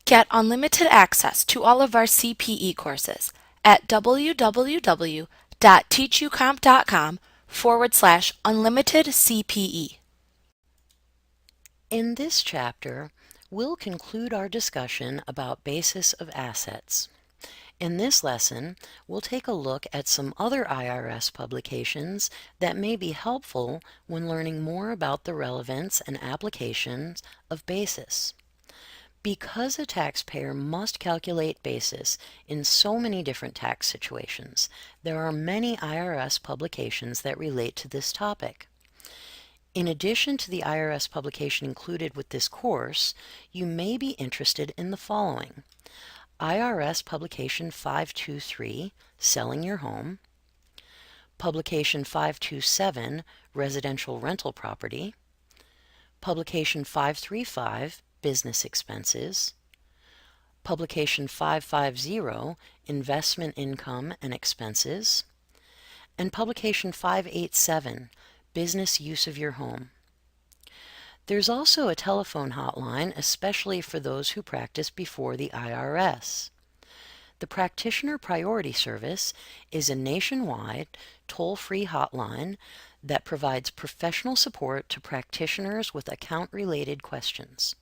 Get unlimited access to all of our CPE courses at www.teachucomp.com/unlimited CPE. In this chapter, we'll conclude our discussion about basis of assets. In this lesson, we'll take a look at some other IRS publications that may be helpful when learning more about the relevance and applications of basis. Because a taxpayer must calculate basis in so many different tax situations, there are many IRS publications that relate to this topic. In addition to the IRS publication included with this course, you may be interested in the following: IRS Publication 523, Selling Your Home; Publication 527, Residential Rental Property; Publication 535, Business Expenses; Publication 550, Investment Income and Expenses; and Publication 587, Business Use of Your Home. There's also a telephone hotline, especially for those who practice before the IRS. The Practitioner Priority Service is a nationwide, toll-free hotline that provides professional support to practitioners with account-related questions.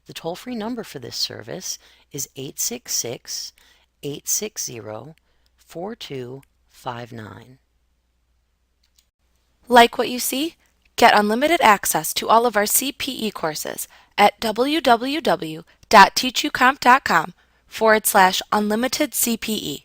The toll-free number for this service is 866-860-4259. Like what you see? Get unlimited access to all of our CPE courses at www.teachucomp.com/unlimited CPE.